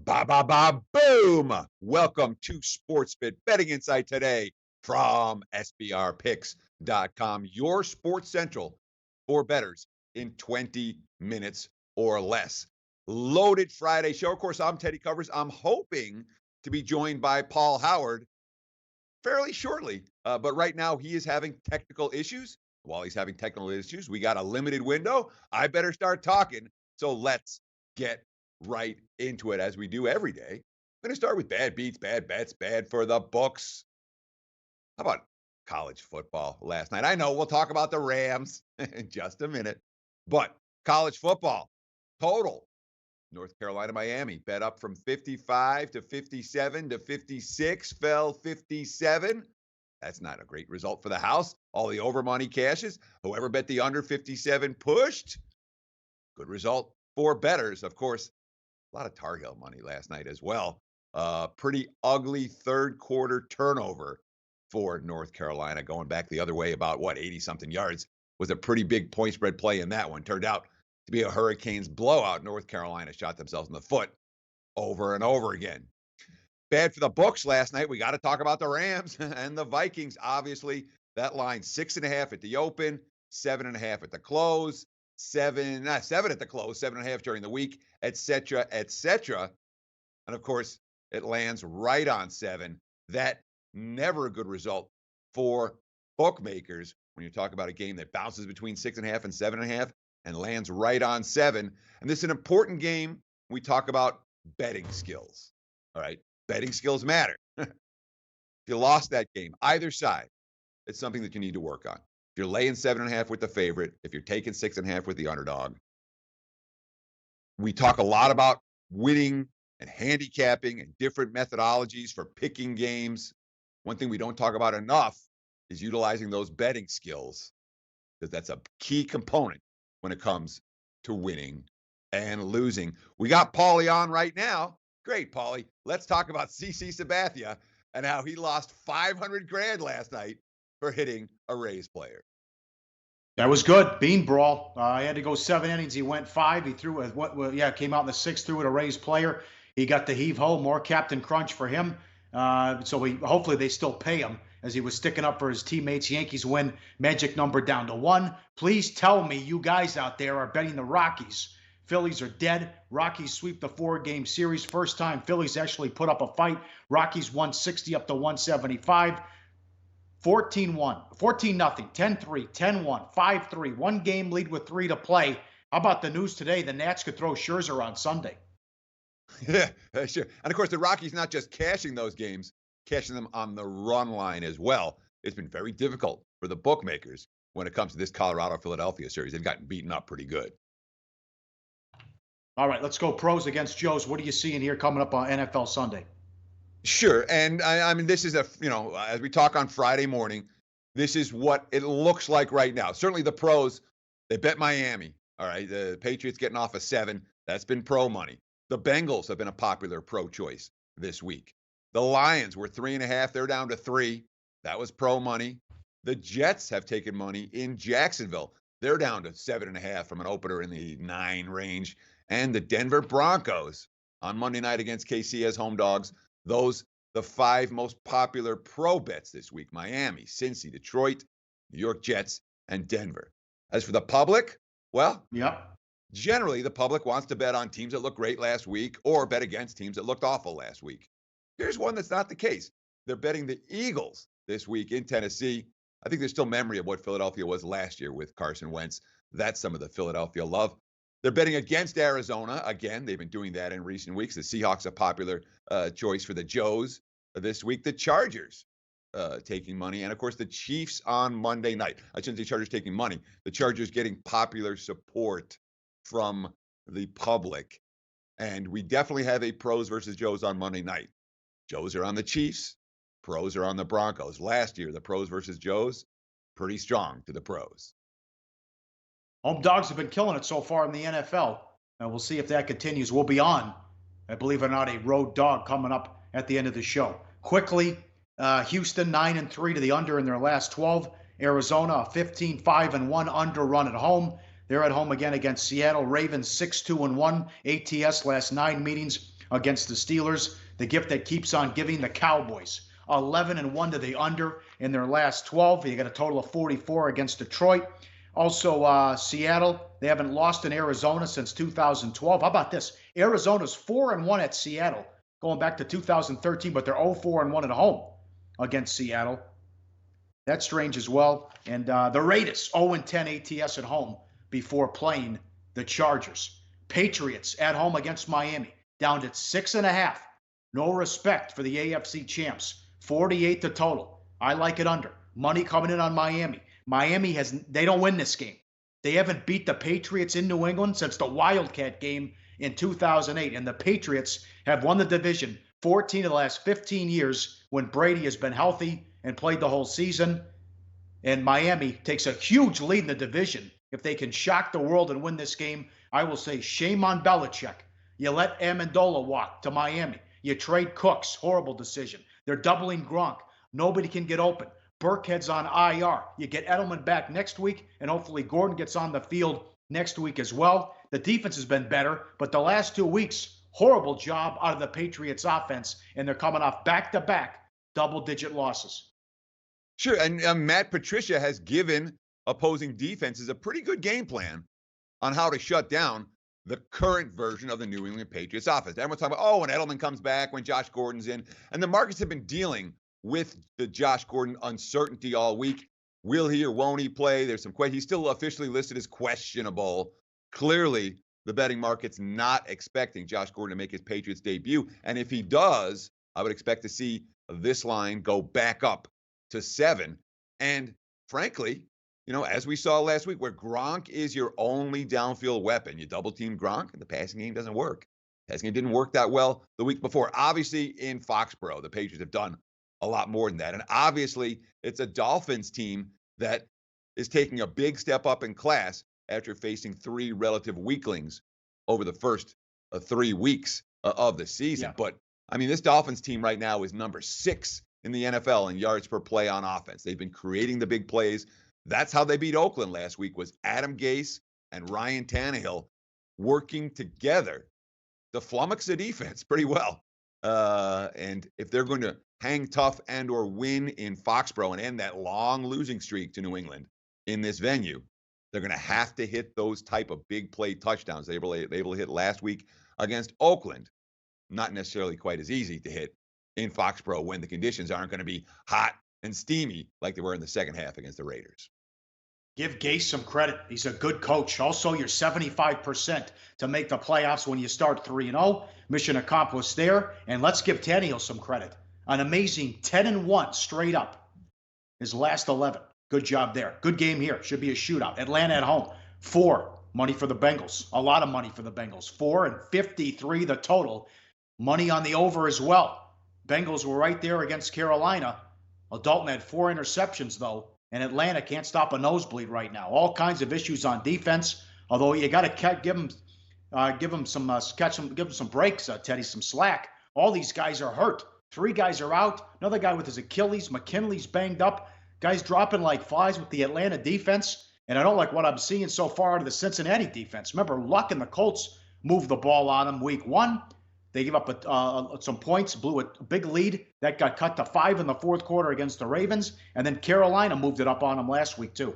Ba ba ba boom! Welcome to Sportsbit Betting Insight today from SBRpicks.com, your sports central for bettors in 20 minutes or less. Loaded Friday show. Of course, I'm Teddy Covers. I'm hoping to be joined by Paul Howard fairly shortly, but right now he is having technical issues. While he's having technical issues, we got a limited window. I better start talking. So let's get right into it as we do every day. I'm going to start with bad beats, bad bets, bad for the books. How about college football last night? I know we'll talk about the Rams in just a minute, but college football total. North Carolina, Miami bet up from 55 to 57 to 56, fell 57. That's not a great result for the house. All the over money cashes. Whoever bet the under 57 pushed. Good result for bettors. Of course, a lot of Tar Heel money last night as well. Pretty ugly third quarter turnover for North Carolina, going back the other way about 80-something yards. Was a pretty big point spread play in that one. Turned out to be a Hurricanes blowout. North Carolina shot themselves in the foot over and over again. Bad for the books last night. We got to talk about the Rams and the Vikings. Obviously, that line 6.5 at the open, 7.5 at the close, seven at the close, 7.5 during the week, etc., etc. And of course, it lands right on 7. That never a good result for bookmakers when you talk about a game that bounces between 6.5 and 7.5 and lands right on 7. And this is an important game. We talk about betting skills. All right. Betting skills matter. If you lost that game, either side, it's something that you need to work on. If you're laying 7.5 with the favorite, if you're taking 6.5 with the underdog, we talk a lot about winning and handicapping and different methodologies for picking games. One thing we don't talk about enough is utilizing those betting skills, because that's a key component when it comes to winning and losing. We got Pauly on right now. Great, Pauly. Let's talk about CC Sabathia and how he lost $500,000 last night for hitting a Rays player. That was good. Bean brawl. He had to go 7 innings. He went 5. He threw came out in the 6th, threw it a Rays player. He got the heave ho, more Captain Crunch for him. Hopefully they still pay him as he was sticking up for his teammates. Yankees win. Magic number down to 1. Please tell me you guys out there are betting the Rockies. Phillies are dead. Rockies sweep the 4-game series. First time Phillies actually put up a fight. Rockies 160 up to 175. 14-1, 14-0, 10-3, 10-1, 5-3. 1-game lead with 3 to play. How about the news today? The Nats could throw Scherzer on Sunday. Yeah, sure. And of course, the Rockies not just cashing those games, cashing them on the run line as well. It's been very difficult for the bookmakers when it comes to this Colorado-Philadelphia series. They've gotten beaten up pretty good. All right, let's go pros against Joes. What are you seeing here coming up on NFL Sunday? Sure. And I mean, this is as we talk on Friday morning, this is what it looks like right now. Certainly the pros, they bet Miami. All right. The Patriots getting off a 7. That's been pro money. The Bengals have been a popular pro choice this week. The Lions were 3.5. They're down to 3. That was pro money. The Jets have taken money in Jacksonville. They're down to 7.5 from an opener in the 9 range. And the Denver Broncos on Monday night against KC as home dogs. Those, the 5 most popular pro bets this week: Miami, Cincy, Detroit, New York Jets, and Denver. As for the public, well, generally the public wants to bet on teams that looked great last week or bet against teams that looked awful last week. Here's one that's not the case. They're betting the Eagles this week in Tennessee. I think there's still memory of what Philadelphia was last year with Carson Wentz. That's some of the Philadelphia love. They're betting against Arizona. Again, they've been doing that in recent weeks. The Seahawks, a popular choice for the Joes this week. The Chargers taking money. And, of course, the Chiefs on Monday night. I shouldn't say Chargers taking money. The Chargers getting popular support from the public. And we definitely have a pros versus Joes on Monday night. Joes are on the Chiefs. Pros are on the Broncos. Last year, the pros versus Joes, pretty strong to the pros. Home dogs have been killing it so far in the NFL. And we'll see if that continues. We'll be on, I believe it or not, a road dog coming up at the end of the show. Quickly, Houston 9-3 to the under in their last 12. Arizona a 15-5-1 under run at home. They're at home again against Seattle. Ravens 6-2-1 ATS last 9 meetings. against the Steelers. The gift that keeps on giving, the Cowboys. 11-1 to the under in their last 12. You got a total of 44 against Detroit. Also, Seattle, they haven't lost in Arizona since 2012. How about this? Arizona's 4-1 at Seattle, going back to 2013, but they're 0-4-1 at home against Seattle. That's strange as well. And the Raiders, 0-10 ATS at home before playing the Chargers. Patriots at home against Miami, down to 6.5. No respect for the AFC champs. 48 the total. I like it under. Money coming in on Miami. Miami they don't win this game. They haven't beat the Patriots in New England since the Wildcat game in 2008. And the Patriots have won the division 14 of the last 15 years when Brady has been healthy and played the whole season. And Miami takes a huge lead in the division. If they can shock the world and win this game, I will say shame on Belichick. You let Amendola walk to Miami. You trade Cooks. Horrible decision. They're doubling Gronk. Nobody can get open. Burkhead's on IR. You get Edelman back next week, and hopefully Gordon gets on the field next week as well. The defense has been better, but the last 2 weeks, horrible job out of the Patriots offense, and they're coming off back-to-back double-digit losses. Sure, and Matt Patricia has given opposing defenses a pretty good game plan on how to shut down the current version of the New England Patriots offense. Everyone's talking about, when Edelman comes back, when Josh Gordon's in. And the markets have been dealing with the Josh Gordon uncertainty all week. Will he or won't he play? There's some questions. He's still officially listed as questionable. Clearly, the betting market's not expecting Josh Gordon to make his Patriots debut. And if he does, I would expect to see this line go back up to 7. And frankly, as we saw last week, where Gronk is your only downfield weapon, you double team Gronk and the passing game doesn't work. Passing game didn't work that well the week before. Obviously, in Foxborough, the Patriots have done a lot more than that. And obviously, it's a Dolphins team that is taking a big step up in class after facing 3 relative weaklings over the first 3 weeks of the season. Yeah. But, this Dolphins team right now is number 6 in the NFL in yards per play on offense. They've been creating the big plays. That's how they beat Oakland last week, was Adam Gase and Ryan Tannehill working together to flummox the defense pretty well. And if they're going to hang tough and or win in Foxborough and end that long losing streak to New England in this venue, they're going to have to hit those type of big play touchdowns they were able to hit last week against Oakland. Not necessarily quite as easy to hit in Foxborough when the conditions aren't going to be hot and steamy like they were in the second half against the Raiders. Give Gase some credit. He's a good coach. Also, you're 75% to make the playoffs when you start 3-0. Mission accomplished there. And let's give Tannehill some credit. An amazing 10-1 straight up. His last 11. Good job there. Good game here. Should be a shootout. Atlanta at home. 4. Money for the Bengals. A lot of money for the Bengals. 4-53 the total. Money on the over as well. Bengals were right there against Carolina. Dalton had 4 interceptions, though. And Atlanta can't stop a nosebleed right now. All kinds of issues on defense. Although you got to give them some breaks, Teddy, some slack. All these guys are hurt. 3 guys are out. Another guy with his Achilles. McKinley's banged up. Guys dropping like flies with the Atlanta defense. And I don't like what I'm seeing so far out of the Cincinnati defense. Remember, Luck and the Colts moved the ball on them week 1. They gave up some points, blew a big lead. That got cut to 5 in the fourth quarter against the Ravens. And then Carolina moved it up on them last week, too.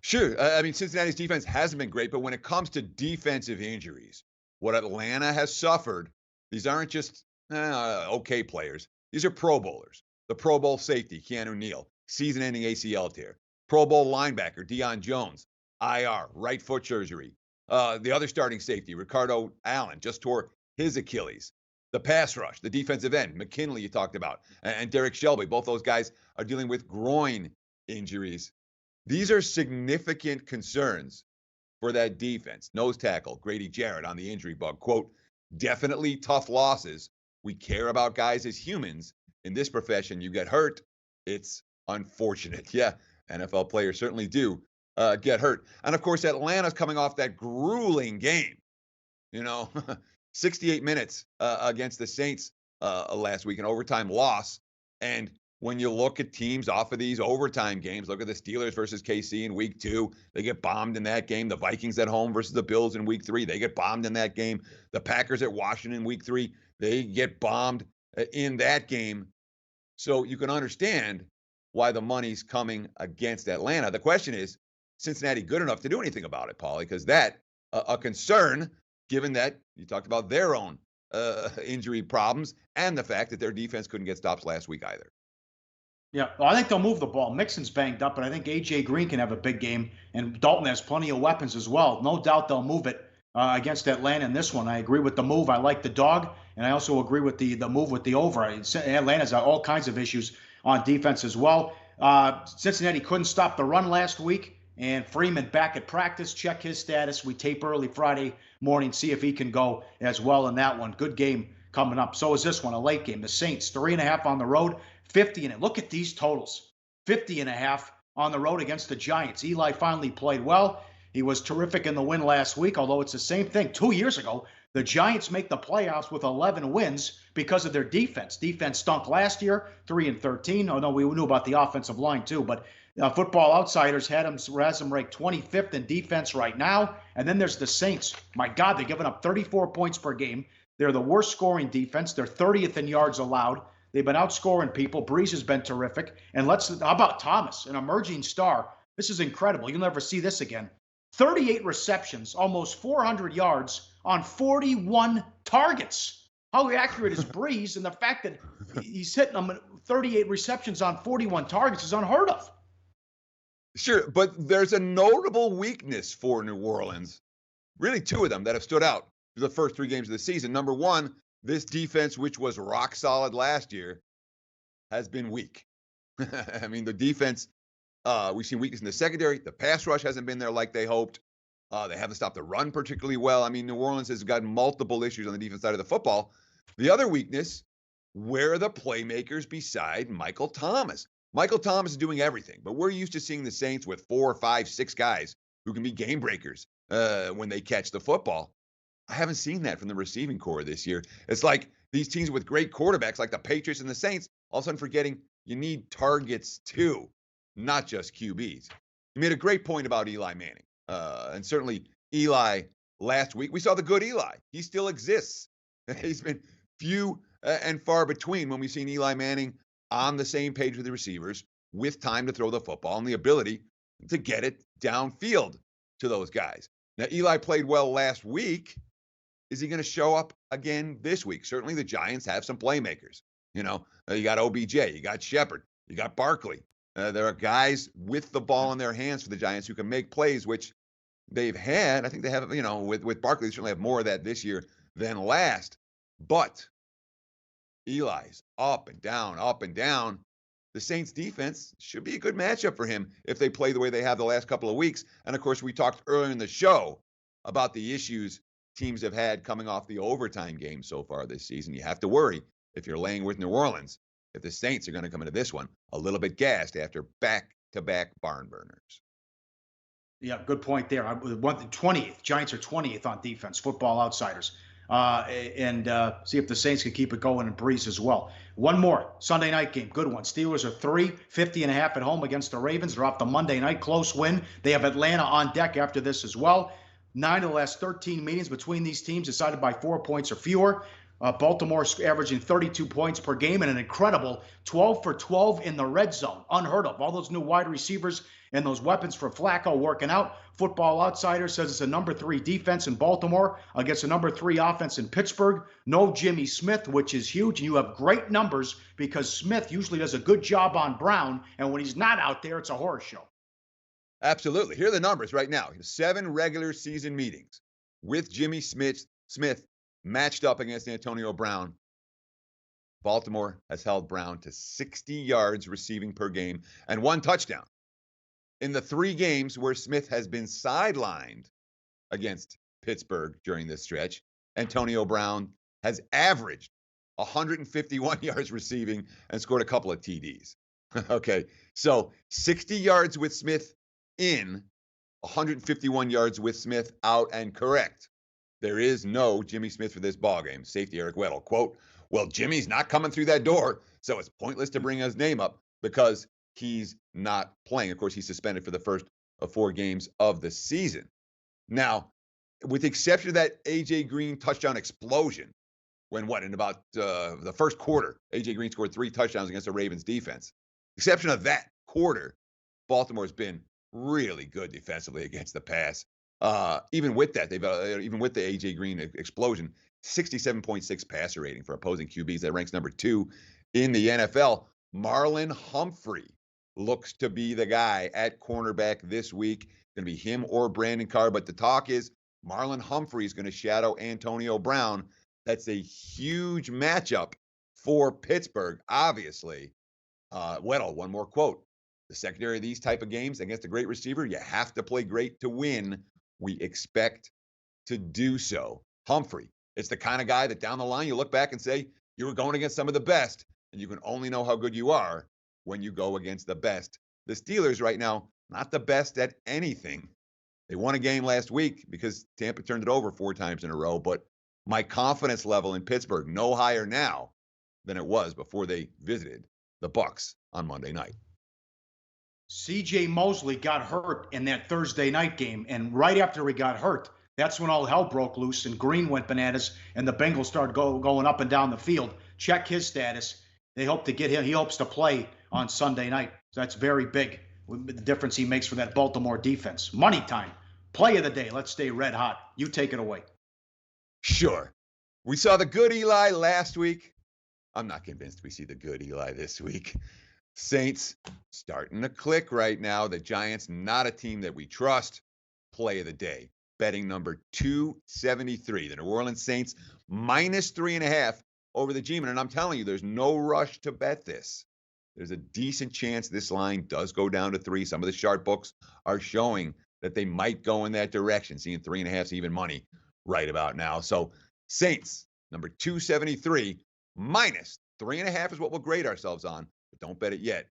Sure. Cincinnati's defense hasn't been great, but when it comes to defensive injuries, what Atlanta has suffered, these aren't just okay players. These are Pro Bowlers. The Pro Bowl safety, Keanu Neal, season-ending ACL tear. Pro Bowl linebacker, Deion Jones, IR, right foot surgery. The other starting safety, Ricardo Allen, just tore his Achilles. The pass rush, the defensive end, McKinley you talked about, and Derek Shelby. Both those guys are dealing with groin injuries. These are significant concerns for that defense. Nose tackle, Grady Jarrett on the injury bug. Quote, definitely tough losses. We care about guys as humans. In this profession, you get hurt. It's unfortunate. Yeah, NFL players certainly do get hurt. And of course, Atlanta's coming off that grueling game. 68 minutes against the Saints last week, an overtime loss. And when you look at teams off of these overtime games, look at the Steelers versus KC in week 2. They get bombed in that game. The Vikings at home versus the Bills in week 3. They get bombed in that game. The Packers at Washington in week 3. They get bombed in that game. So you can understand why the money's coming against Atlanta. The question is, Cincinnati good enough to do anything about it, Pauly? Because that a concern, given that you talked about their own injury problems and the fact that their defense couldn't get stops last week either. Yeah, well, I think they'll move the ball. Mixon's banged up, but I think A.J. Green can have a big game, and Dalton has plenty of weapons as well. No doubt they'll move it against Atlanta in this one. I agree with the move. I like the dog, and I also agree with the move with the over. Atlanta's got all kinds of issues on defense as well. Cincinnati couldn't stop the run last week, and Freeman back at practice. Check his status. We tape early Friday morning, see if he can go as well in that one. Good game coming up. So is this one, a late game. The Saints, 3.5 on the road. 50 in it. Look at these totals. 50.5 on the road against the Giants. Eli finally played well. He was terrific in the win last week, although it's the same thing. 2 years ago, the Giants make the playoffs with 11 wins because of their defense. Defense stunk last year, 3-13. Oh, no, we knew about the offensive line too, but Football Outsiders had them ranked 25th in defense right now. And then there's the Saints. My God, they're giving up 34 points per game. They're the worst scoring defense. They're 30th in yards allowed. They've been outscoring people. Breeze has been terrific. And how about Thomas, an emerging star? This is incredible. You'll never see this again. 38 receptions, almost 400 yards on 41 targets. How accurate is Breeze? And the fact that he's hitting them 38 receptions on 41 targets is unheard of. Sure, but there's a notable weakness for New Orleans. Really, 2 of them that have stood out for the first 3 games of the season. Number 1, this defense, which was rock solid last year, has been weak. I mean, the defense, we've seen weakness in the secondary. The pass rush hasn't been there like they hoped. They haven't stopped the run particularly well. I mean, New Orleans has got multiple issues on the defense side of the football. The other weakness, where are the playmakers beside Michael Thomas? Michael Thomas is doing everything, but we're used to seeing the Saints with 4, 5, 6 guys who can be game breakers when they catch the football. I haven't seen that from the receiving core this year. It's like these teams with great quarterbacks like the Patriots and the Saints, all of a sudden forgetting you need targets too, not just QBs. You made a great point about Eli Manning. And certainly Eli last week, we saw the good Eli. He still exists. He's been few and far between when we've seen Eli Manning on the same page with the receivers with time to throw the football and the ability to get it downfield to those guys. Now, Eli played well last week. Is he going to show up again this week? Certainly the Giants have some playmakers. You know, you got OBJ, you got Shepard, you got Barkley. There are guys with the ball in their hands for the Giants who can make plays, which they've had. I think they have, with Barkley, they certainly have more of that this year than last. But Eli's up and down, up and down. The Saints defense should be a good matchup for him if they play the way they have the last couple of weeks. And of course, we talked earlier in the show about the issues teams have had coming off the overtime game so far this season. You have to worry if you're laying with New Orleans, if the Saints are going to come into this one a little bit gassed after back-to-back barn burners. Yeah, good point there. 20th. Giants are 20th on defense, Football Outsiders. And see if the Saints can keep it going and Breeze as well. One more Sunday night game, good one. Steelers are 50.5 at home against the Ravens. They're off the Monday night, close win. They have Atlanta on deck after this as well. 9 of the last 13 meetings between these teams decided by 4 points or fewer. Baltimore averaging 32 points per game and an incredible 12 for 12 in the red zone. Unheard of. All those new wide receivers and those weapons for Flacco working out. Football Outsider says it's a number 3 defense in Baltimore against a number 3 offense in Pittsburgh. No Jimmy Smith, which is huge. And you have great numbers because Smith usually does a good job on Brown. And when he's not out there, it's a horror show. Absolutely. Here are the numbers right now. 7 regular season meetings with Jimmy Smith matched up against Antonio Brown. Baltimore has held Brown to 60 yards receiving per game and 1 touchdown. In the 3 games where Smith has been sidelined against Pittsburgh during this stretch, Antonio Brown has averaged 151 yards receiving and scored a couple of TDs. Okay, so 60 yards with Smith in, 151 yards with Smith out, and correct. There is no Jimmy Smith for this ballgame. Safety Eric Weddle, quote, "Well, Jimmy's not coming through that door. So it's pointless to bring his name up because he's not playing. Of course, he's suspended for the first of 4 games of the season. Now, with the exception of that A.J. Green touchdown explosion, when in about the first quarter, A.J. Green scored 3 touchdowns against the Ravens defense. Exception of that quarter, Baltimore's been really good defensively against the pass. Even with that, even with the A.J. Green explosion, 67.6 passer rating for opposing QBs. That ranks number 2 in the NFL. Marlon Humphrey looks to be the guy at cornerback this week. Going to be him or Brandon Carr, but the talk is Marlon Humphrey is going to shadow Antonio Brown. That's a huge matchup for Pittsburgh, obviously. Weddle, one more quote. The secondary of these type of games against a great receiver, you have to play great to win. We expect to do so. Humphrey, it's the kind of guy that down the line you look back and say, you were going against some of the best, and you can only know how good you are when you go against the best. The Steelers right now, not the best at anything. They won a game last week because Tampa turned it over 4 times in a row, but my confidence level in Pittsburgh no higher now than it was before they visited the Bucs on Monday night. C.J. Mosley got hurt in that Thursday night game, and right after he got hurt, that's when all hell broke loose and Green went bananas and the Bengals started going up and down the field. Check his status. They hope to get him. He hopes to play on Sunday night. So that's very big, the difference he makes for that Baltimore defense. Money time. Play of the day. Let's stay red hot. You take it away. Sure. We saw the good Eli last week. I'm not convinced we see the good Eli this week. Saints starting to click right now. The Giants, not a team that we trust. Play of the day. Betting number 273. The New Orleans Saints minus 3.5 over the G-Men. And I'm telling you, there's no rush to bet this. There's a decent chance this line does go down to 3. Some of the sharp books are showing that they might go in that direction, seeing 3.5 is even money right about now. So Saints, number 273, minus 3.5 is what we'll grade ourselves on. But don't bet it yet.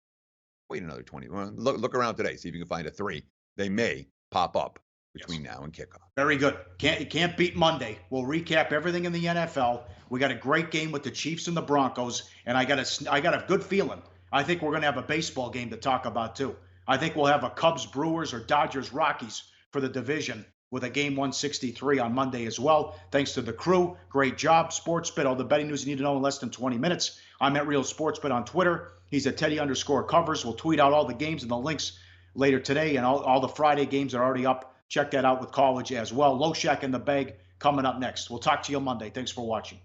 Wait another 20. Look around today, see if you can find a 3. They may pop up between now and kickoff. Very good. Can't beat Monday. We'll recap everything in the NFL. We got a great game with the Chiefs and the Broncos, and I got a good feeling. I think we're going to have a baseball game to talk about too. I think we'll have a Cubs Brewers or Dodgers Rockies for the division with a game 163 on Monday as well. Thanks to the crew. Great job. Sportsbet, all the betting news you need to know in less than 20 minutes. I'm at Real Sportsbet on Twitter. He's at Teddy_covers. We'll tweet out all the games and the links later today, and all the Friday games are already up. Check that out with college as well. Low Shack in the Bag coming up next. We'll talk to you on Monday. Thanks for watching.